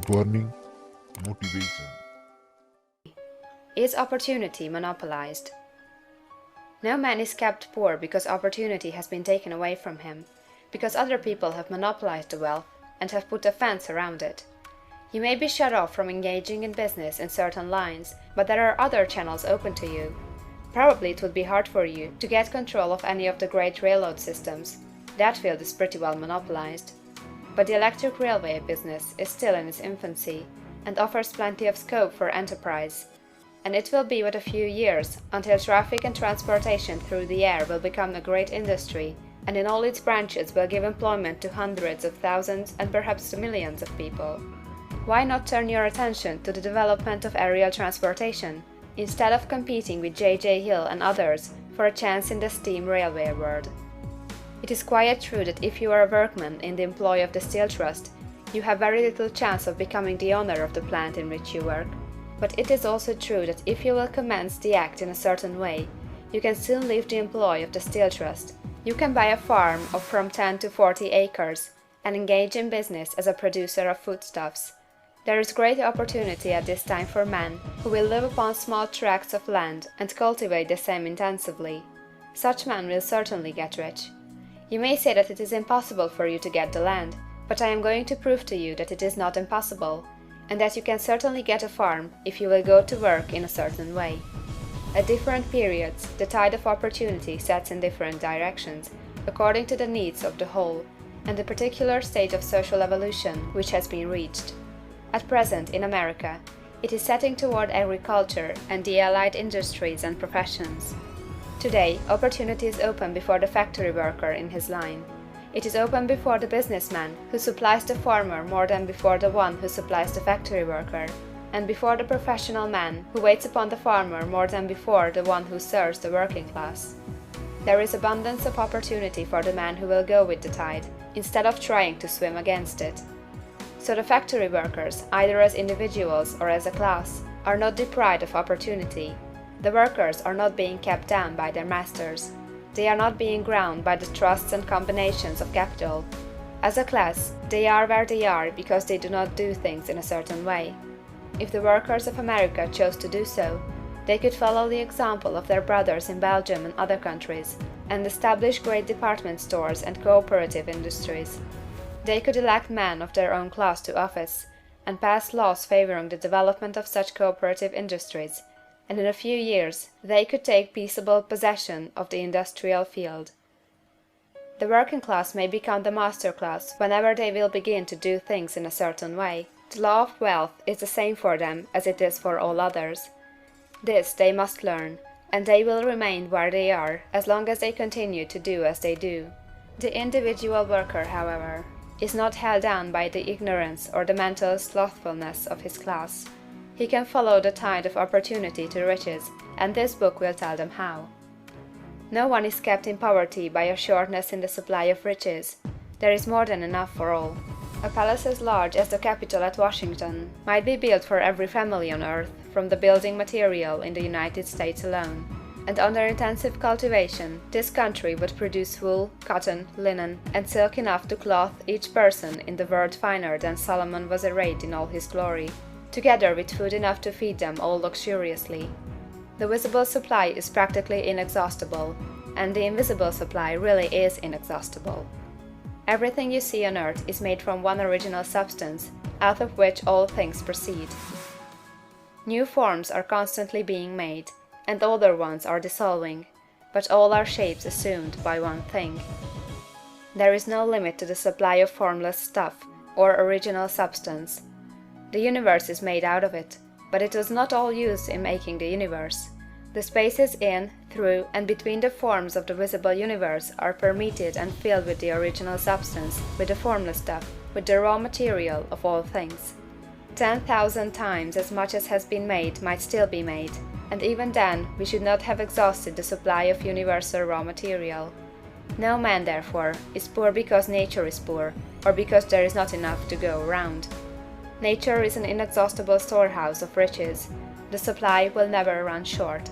Warning: Motivation. Is opportunity monopolized? No man is kept poor because opportunity has been taken away from him, because other people have monopolized the wealth and have put a fence around it. You may be shut off from engaging in business in certain lines, but there are other channels open to you. Probably it would be hard for you to get control of any of the great railroad systems. That field is pretty well monopolized. But the electric railway business is still in its infancy and offers plenty of scope for enterprise. And it will be but a few years until traffic and transportation through the air will become a great industry, and in all its branches will give employment to hundreds of thousands and perhaps to millions of people. Why not turn your attention to the development of aerial transportation, instead of competing with J. Hill and others for a chance in the steam railway world? It is quite true that if you are a workman in the employ of the Steel Trust, you have very little chance of becoming the owner of the plant in which you work. But it is also true that if you will commence the act in a certain way, you can soon leave the employ of the Steel Trust. You can buy a farm of from 10 to 40 acres and engage in business as a producer of foodstuffs. There is great opportunity at this time for men who will live upon small tracts of land and cultivate the same intensively. Such men will certainly get rich. You may say that it is impossible for you to get the land, but I am going to prove to you that it is not impossible, and that you can certainly get a farm if you will go to work in a certain way. At different periods, the tide of opportunity sets in different directions, according to the needs of the whole, and the particular stage of social evolution which has been reached. At present, in America, it is setting toward agriculture and the allied industries and professions. Today, opportunity is open before the factory worker in his line. It is open before the businessman who supplies the farmer more than before the one who supplies the factory worker, and before the professional man who waits upon the farmer more than before the one who serves the working class. There is abundance of opportunity for the man who will go with the tide, instead of trying to swim against it. So the factory workers, either as individuals or as a class, are not deprived of opportunity. The workers are not being kept down by their masters. They are not being ground by the trusts and combinations of capital. As a class, they are where they are because they do not do things in a certain way. If the workers of America chose to do so, they could follow the example of their brothers in Belgium and other countries, and establish great department stores and cooperative industries. They could elect men of their own class to office, and pass laws favoring the development of such cooperative industries, and in a few years they could take peaceable possession of the industrial field. The working class may become the master class whenever they will begin to do things in a certain way. The law of wealth is the same for them as it is for all others. This they must learn, and they will remain where they are as long as they continue to do as they do. The individual worker, however, is not held down by the ignorance or the mental slothfulness of his class. He can follow the tide of opportunity to riches, and this book will tell them how. No one is kept in poverty by a shortness in the supply of riches. There is more than enough for all. A palace as large as the Capitol at Washington might be built for every family on earth from the building material in the United States alone, and under intensive cultivation this country would produce wool, cotton, linen, and silk enough to clothe each person in the world finer than Solomon was arrayed in all his glory, together with food enough to feed them all luxuriously. The visible supply is practically inexhaustible, and the invisible supply really is inexhaustible. Everything you see on earth is made from one original substance, out of which all things proceed. New forms are constantly being made, and older ones are dissolving, but all are shapes assumed by one thing. There is no limit to the supply of formless stuff, or original substance. The universe is made out of it, but it was not all used in making the universe. The spaces in, through, and between the forms of the visible universe are permeated and filled with the original substance, with the formless stuff, with the raw material of all things. 10,000 times as much as has been made might still be made, and even then we should not have exhausted the supply of universal raw material. No man, therefore, is poor because nature is poor, or because there is not enough to go around. Nature is an inexhaustible storehouse of riches. The supply will never run short.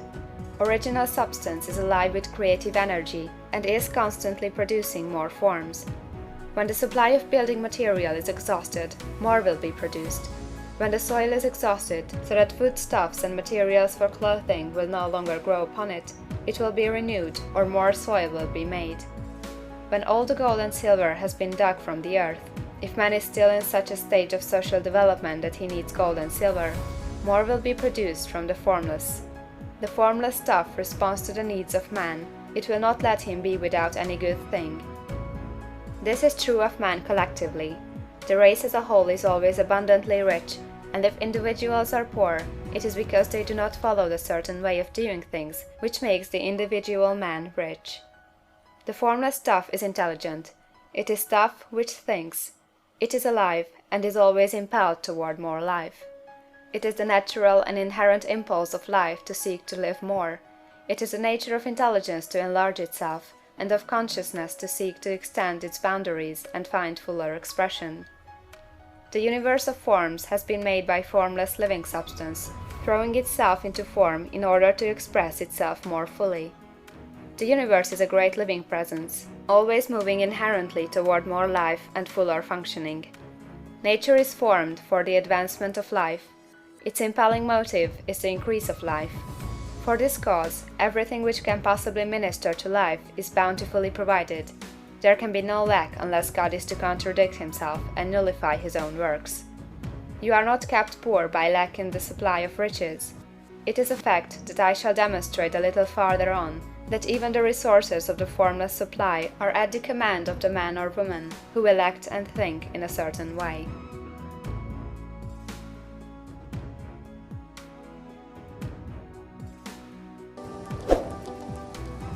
Original substance is alive with creative energy and is constantly producing more forms. When the supply of building material is exhausted, more will be produced. When the soil is exhausted, so that foodstuffs and materials for clothing will no longer grow upon it, it will be renewed, or more soil will be made. When all the gold and silver has been dug from the earth, if man is still in such a stage of social development that he needs gold and silver, more will be produced from the formless. The formless stuff responds to the needs of man, it will not let him be without any good thing. This is true of man collectively. The race as a whole is always abundantly rich, and if individuals are poor, it is because they do not follow the certain way of doing things which makes the individual man rich. The formless stuff is intelligent. It is stuff which thinks. It is alive, and is always impelled toward more life. It is the natural and inherent impulse of life to seek to live more. It is the nature of intelligence to enlarge itself, and of consciousness to seek to extend its boundaries and find fuller expression. The universe of forms has been made by formless living substance, throwing itself into form in order to express itself more fully. The universe is a great living presence, always moving inherently toward more life and fuller functioning. Nature is formed for the advancement of life. Its impelling motive is the increase of life. For this cause, everything which can possibly minister to life is bountifully provided. There can be no lack unless God is to contradict himself and nullify his own works. You are not kept poor by lack in the supply of riches. It is a fact that I shall demonstrate a little farther on, that even the resources of the formless supply are at the command of the man or woman who will act and think in a certain way.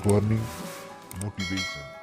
Burning motivation.